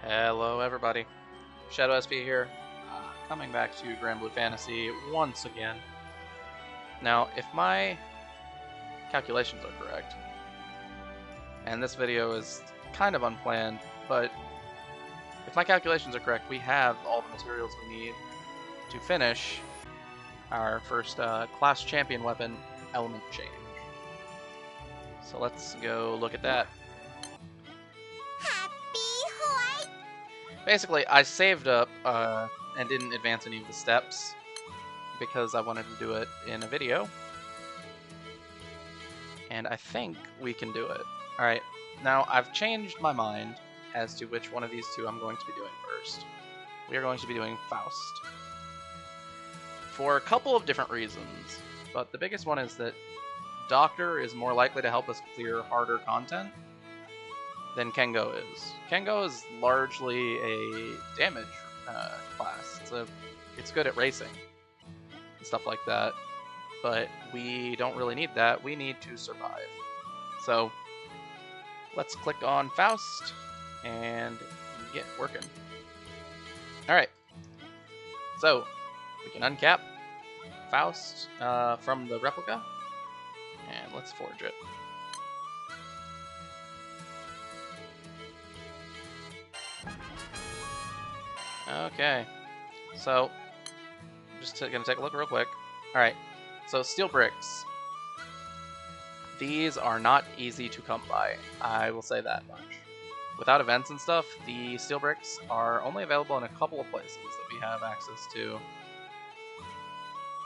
Hello everybody, Shadow SP here, coming back to Granblue Fantasy once again. Now, if my calculations are correct, and this video is kind of unplanned, but if my calculations are correct, we have all the materials we need to finish our first class champion weapon, element change. So let's go look at that. Basically, I saved up and didn't advance any of the steps because I wanted to do it in a video. And I think we can do it. Alright, now I've changed my mind as to which one of these two I'm going to be doing first. We are going to be doing Faust. For a couple of different reasons, but the biggest one is that Doctor is more likely to help us clear harder content than Kengo is. Kengo is largely a damage class. It's good at racing and stuff like that, but we don't really need that. We need to survive. So let's click on Faust and get working. Alright, so we can uncap Faust from the replica, and let's forge it. Okay, so I'm just gonna take a look real quick. Alright, so steel bricks. These are not easy to come by, I will say that much. Without events and stuff, the steel bricks are only available in a couple of places that we have access to.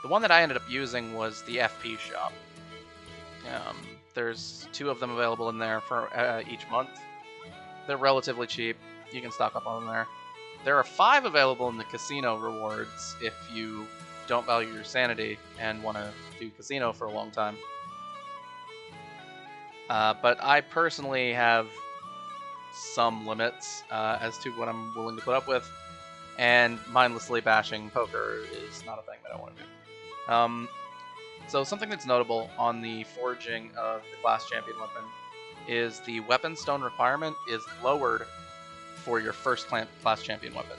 The one that I ended up using was the FP shop. There's 2 of them available in there for each month. They're relatively cheap. You can stock up on them there. There are 5 available in the casino rewards if you don't value your sanity and want to do casino for a long time. But I personally have some limits as to what I'm willing to put up with, and mindlessly bashing poker is not a thing that I want to do. So something that's notable on the forging of the class champion weapon is the weapon stone requirement is lowered for your first class champion weapon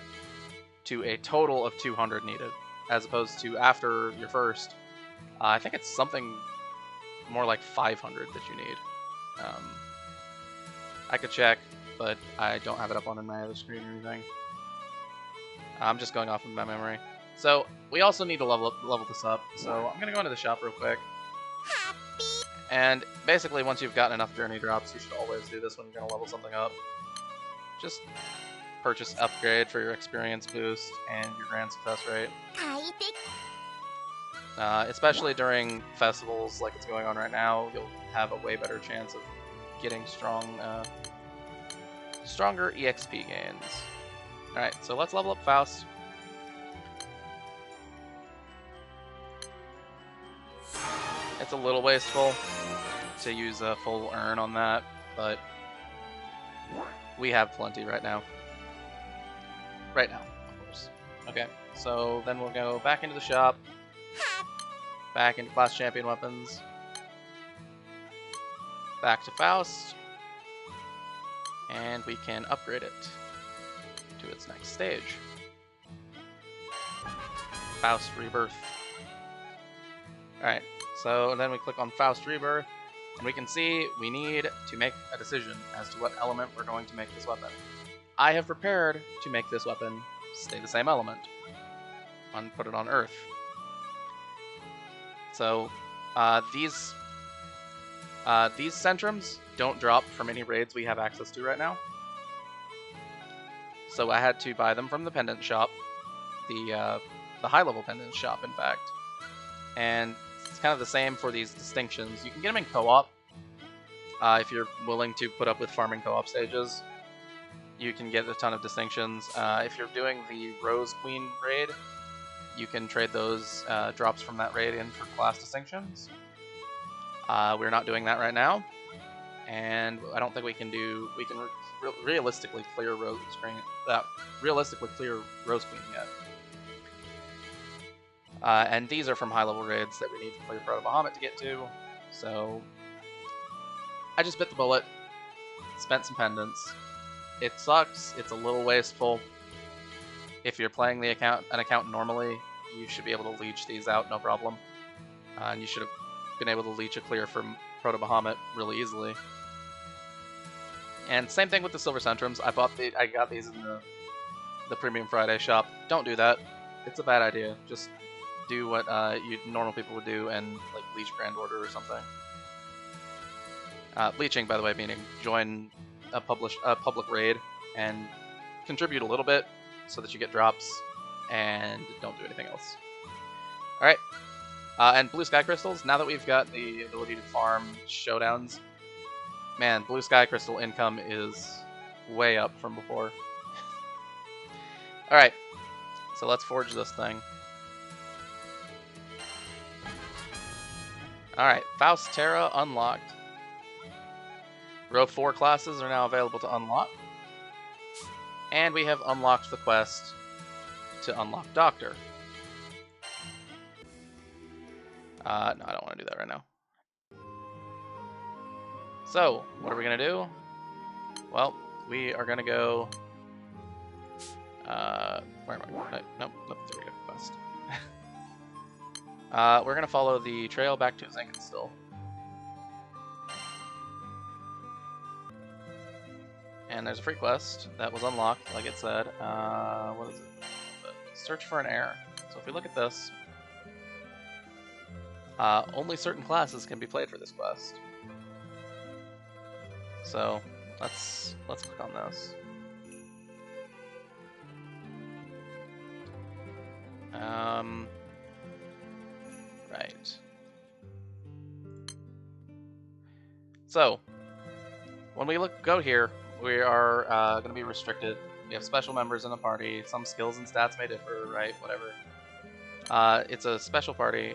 to a total of 200 needed, as opposed to after your first, I think it's something more like 500 that you need. I could check, but I don't have it up on my other screen or anything. I'm just going off of my memory. So we also need to level this up. So I'm gonna go into the shop real quick. And basically, once you've gotten enough journey drops, you should always do this when you're gonna level something up. Just purchase upgrade for your experience boost and your grand success rate. Especially during festivals like it's going on right now, you'll have a way better chance of getting stronger EXP gains. Alright, so let's level up Faust. It's a little wasteful to use a full urn on that, but we have plenty right now. Right now, of course. Okay, so then we'll go back into the shop, back into class champion weapons, back to Faust, and we can upgrade it to its next stage. Faust Rebirth. Alright, so then we click on Faust Rebirth, and we can see we need to make a decision as to what element we're going to make this weapon. I have prepared to make this weapon stay the same element, and put it on Earth. So these Centrums don't drop from any raids we have access to right now. So I had to buy them from the pendant shop, the high-level pendant shop, in fact. And it's kind of the same for these distinctions. You can get them in co-op if you're willing to put up with farming co-op stages. You can get a ton of distinctions. If you're doing the Rose Queen raid, you can trade those drops from that raid in for class distinctions. We're not doing that right now, and I don't think we can realistically clear Rose Queen yet. And these are from high-level raids that we need to clear Proto Bahamut to get to, so I just bit the bullet, spent some pendants, It sucks. It's a little wasteful. If you're playing an account normally, you should be able to leech these out, no problem. And you should have been able to leech a clear from Proto Bahamut really easily. And same thing with the Silver Centrums. I got these in the Premium Friday shop. Don't do that. It's a bad idea. Just do what normal people would do and like leech Grand Order or something. Leeching, by the way, meaning join a public raid and contribute a little bit so that you get drops and don't do anything else. Alright. And Blue Sky Crystals, now that we've got the ability to farm showdowns, man, Blue Sky Crystal income is way up from before. Alright, so let's forge this thing. Alright, Faust Terra unlocked. Row 4 classes are now available to unlock. And we have unlocked the quest to unlock Doctor. No, I don't want to do that right now. So, what are we going to do? Well, we are going to go... where am I? Nope, there we go, quest. We're going to follow the trail back to Zinken still. And there's a free quest that was unlocked, like it said. What is it? Search for an heir. So if we look at this, only certain classes can be played for this quest. So let's click on this. Right. So when we go here, we are going to be restricted. We have special members in the party. Some skills and stats may differ, right? Whatever. It's a special party,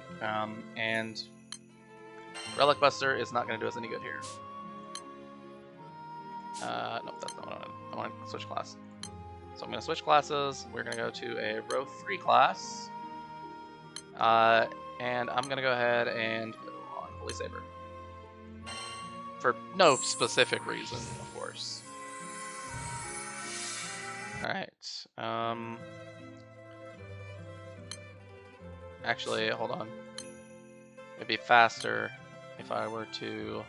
and Relic Buster is not going to do us any good here. Nope, that's not what I wanted. I want to switch class. So I'm going to switch classes. We're going to go to a row 3 class. And I'm going to go ahead and go on Holy Saber. For no specific reason, of course. Alright. Actually, hold on. It'd be faster if I were to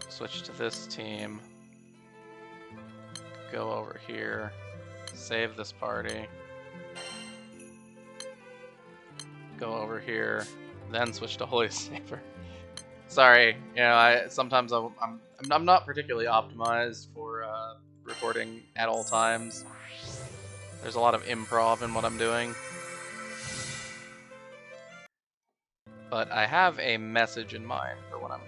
switch to this team. Go over here. Save this party. Go over here. Then switch to Holy Saber. Sorry, you know, sometimes I'm not particularly optimized for recording at all times. There's a lot of improv in what I'm doing. But I have a message in mind for when I'm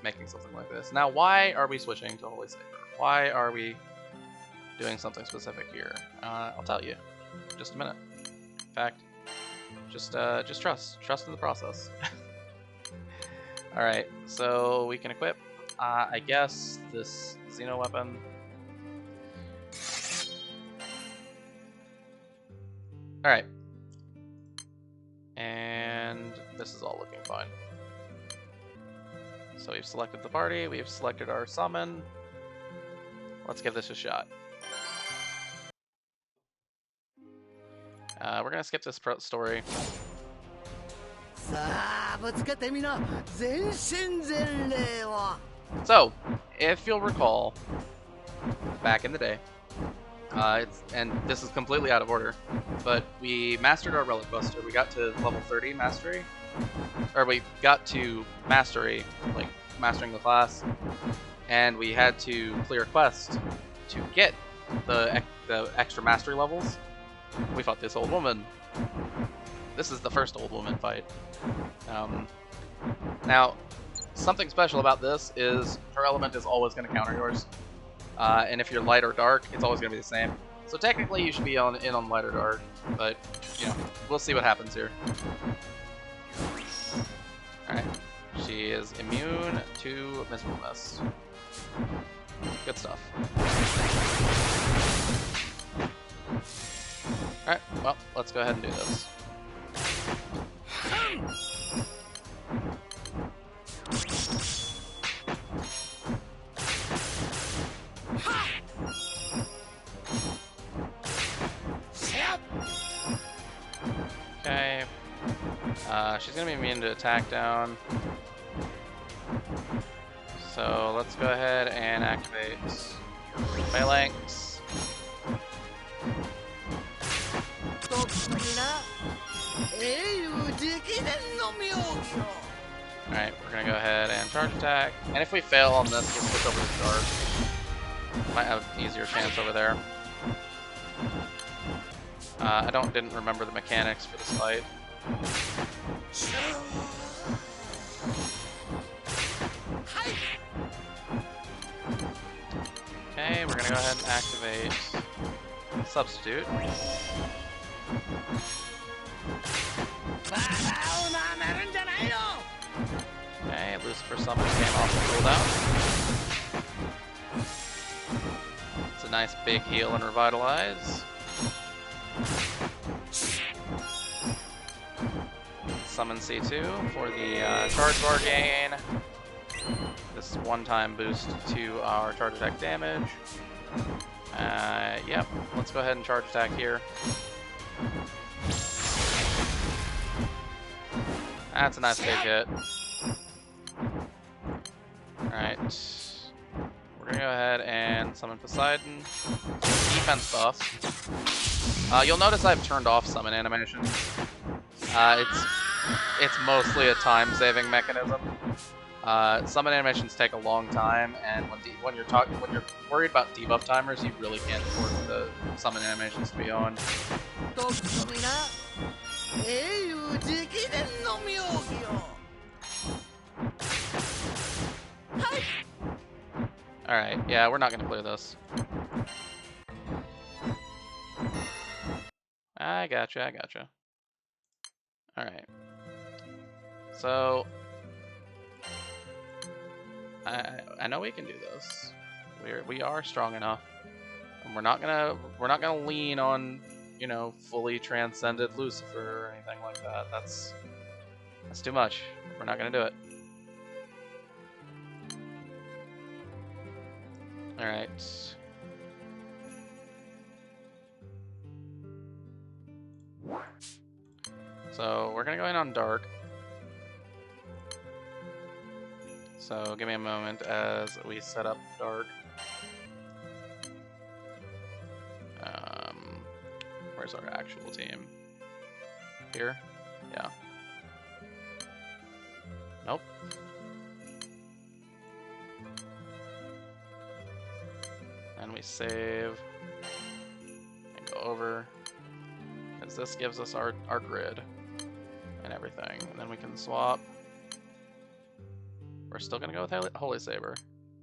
making something like this. Now, why are we switching to Holy Saber? Why are we doing something specific here? I'll tell you in just a minute. In fact, just trust in the process. Alright, so we can equip, I guess, this Xeno weapon. Alright. And this is all looking fine. So we've selected the party, we've selected our summon. Let's give this a shot. We're gonna skip this story. So, if you'll recall, back in the day, and this is completely out of order, but we mastered our Relic Buster. We got to level 30 mastery, or we got to mastery, like mastering the class, and we had to clear a quest to get the extra mastery levels. We fought this old woman. This is the first old woman fight. Now, something special about this is her element is always going to counter yours. And if you're light or dark, it's always going to be the same. So technically you should be in on light or dark, but, you know, we'll see what happens here. Alright. She is immune to Miserable Mist. Good stuff. Alright, well, let's go ahead and do this. She's gonna be immune to attack down. So let's go ahead and activate Phalanx. Alright, we're gonna go ahead and charge attack. And if we fail on this, we'll switch over to charge. Might have an easier chance over there. I didn't remember the mechanics for this fight. Okay, we're gonna go ahead and activate Substitute. Okay, Lucifer Summon came off the cooldown. It's a nice big heal and revitalize. Summon C2 for the charge bar gain. This one-time boost to our charge attack damage. Yep, let's go ahead and charge attack here. That's a nice big hit. Alright. We're gonna go ahead and summon Poseidon. Defense buff. You'll notice I've turned off summon animation. It's mostly a time-saving mechanism. Summon animations take a long time, and when you're worried about debuff timers, you really can't afford the summon animations to be on. Alright, yeah, we're not gonna clear this. I gotcha. Alright. So I know we can do this. We are strong enough. And we're not gonna lean on, you know, fully transcended Lucifer or anything like that. That's too much. We're not gonna do it. Alright. So we're gonna go in on dark. So give me a moment as we set up dark. Where's our actual team? Here? Yeah. Nope. And we save and go over, because this gives us our grid and everything, and then we can swap. We're still gonna go with Holy Saber.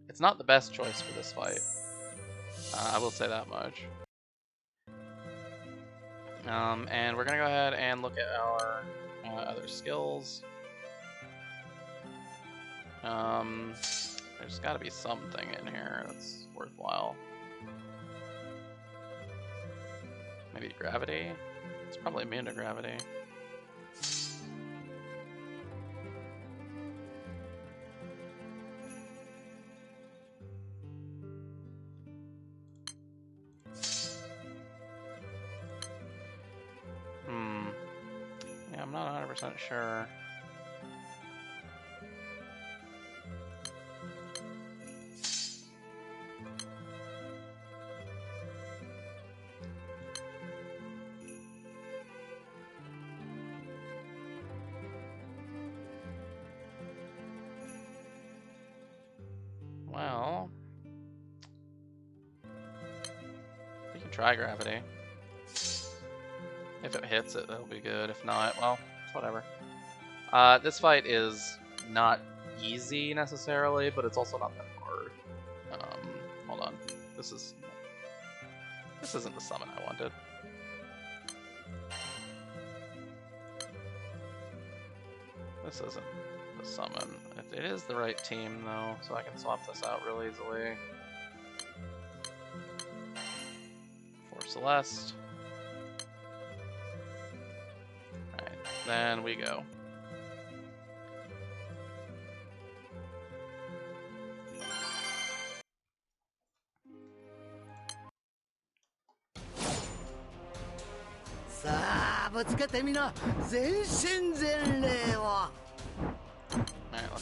It's not the best choice for this fight. I will say that much. And we're gonna go ahead and look at our other skills. There's got to be something in here that's worthwhile. Maybe gravity? It's probably immune to gravity. Yeah, I'm not 100% sure. Well, we can try gravity. If it hits it, that'll be good. If not, well, it's whatever. This fight is not easy necessarily, but it's also not that hard. Hold on. This isn't the summon I wanted. This isn't the summon. It is the right team though, so I can swap this out real easily. For Celeste. Alright, then we go. let's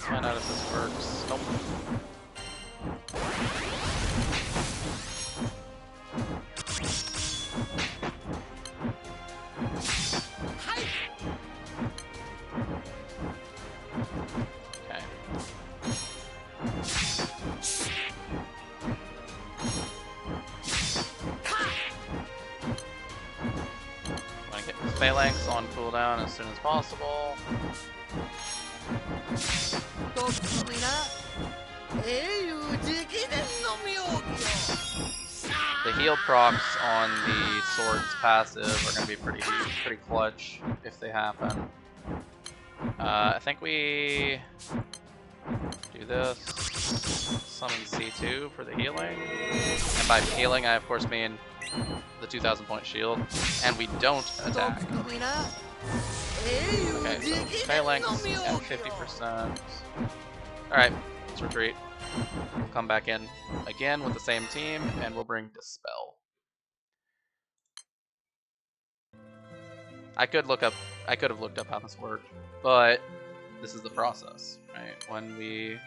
find out if this works. Nope. Phalanx on cooldown as soon as possible. The heal procs on the sword's passive are going to be pretty clutch if they happen. I think we do this. Summon C2 for the healing. And by healing, I of course mean the 2,000 point shield, and we don't attack. Okay, so Phalanx at 50%. Alright, let's retreat. We'll come back in again with the same team, and we'll bring Dispel. I could have looked up how this worked, but this is the process, right? When we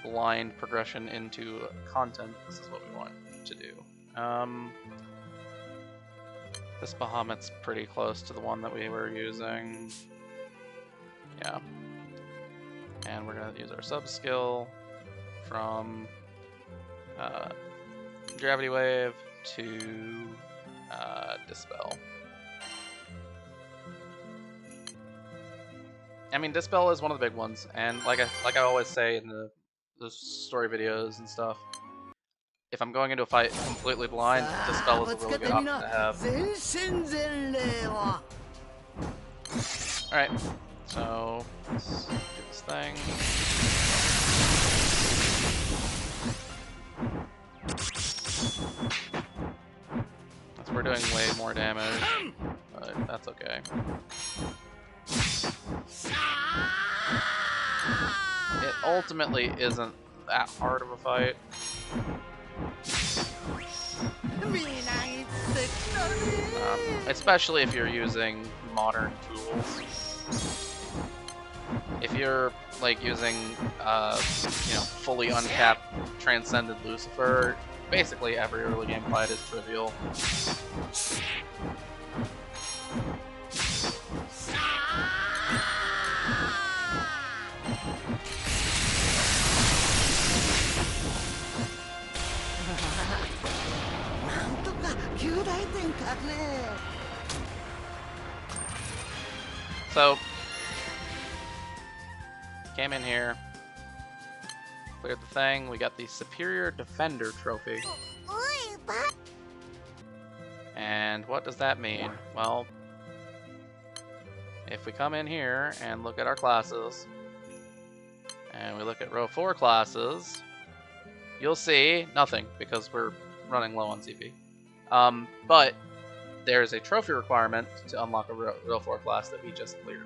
blind progression into content, this is what we want to do. This Bahamut's pretty close to the one that we were using. Yeah. And we're going to use our sub-skill from Gravity Wave to Dispel. I mean, Dispel is one of the big ones, and like I always say in the story videos and stuff, if I'm going into a fight completely blind, Dispel is a really good option to have. Alright, so let's do this thing. We're doing way more damage, but that's okay. It ultimately isn't that hard of a fight. Especially if you're using modern tools. If you're like using, fully uncapped Transcended Lucifer, basically every early game fight is trivial. So, came in here, cleared the thing, we got the Superior Defender trophy. And what does that mean? Well, if we come in here and look at our classes, and we look at row 4 classes, you'll see nothing because we're running low on CP. But there's a trophy requirement to unlock a row 4 class that we just cleared.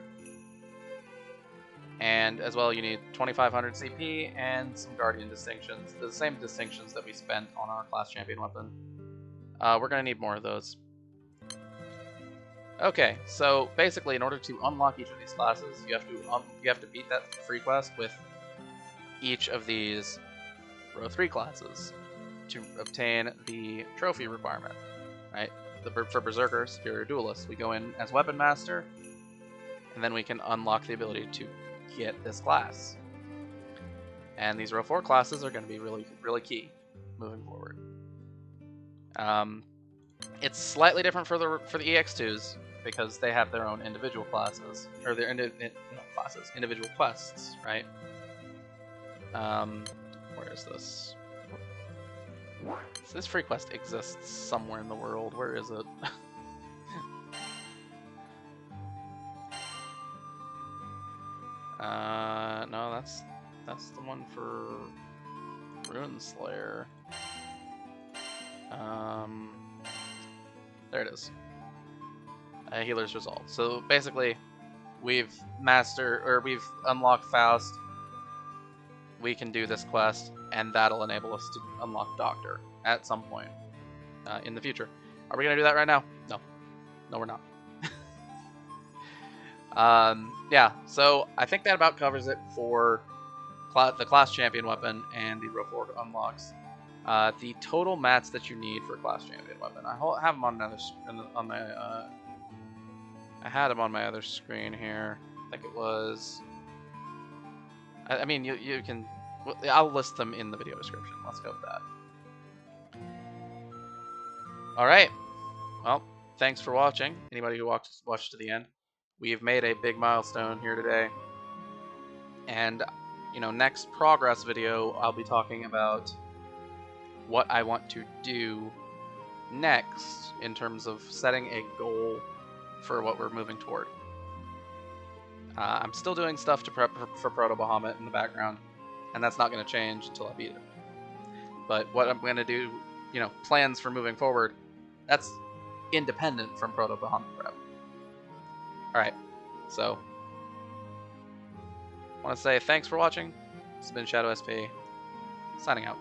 And as well, you need 2,500 CP and some Guardian distinctions, the same distinctions that we spent on our class champion weapon. We're going to need more of those. Okay, so basically, in order to unlock each of these classes, you have to beat that free quest with each of these row 3 classes to obtain the trophy requirement, right? For Berserker, Superior Duelist, we go in as Weapon Master, and then we can unlock the ability to get this class. And these row 4 classes are going to be really, really key moving forward. It's slightly different for the EX2s because they have their own individual classes, or their individual quests, right? Where is this? So this free quest exists somewhere in the world. Where is it? No, that's the one for Rune Slayer. There it is. Healer's Resolve. So basically, we've unlocked Faust. We can do this quest, and that'll enable us to unlock Doctor at some point in the future. Are we gonna do that right now? No. No, we're not. Yeah, so I think that about covers it for the class champion weapon and the row 4 unlocks. The total mats that you need for class champion weapon. I have them on another on my I had them on my other screen here. I think it was. I mean, you can. I'll list them in the video description. Let's go with that. All right. Well, thanks for watching. Anybody who watched to the end, we've made a big milestone here today. And next progress video, I'll be talking about what I want to do next in terms of setting a goal for what we're moving toward. I'm still doing stuff to prep for Proto Bahamut in the background, and that's not going to change until I beat it. But what I'm going to do, plans for moving forward, that's independent from Proto Bahamut prep. Alright, so I want to say thanks for watching. This has been Shadow SP, signing out.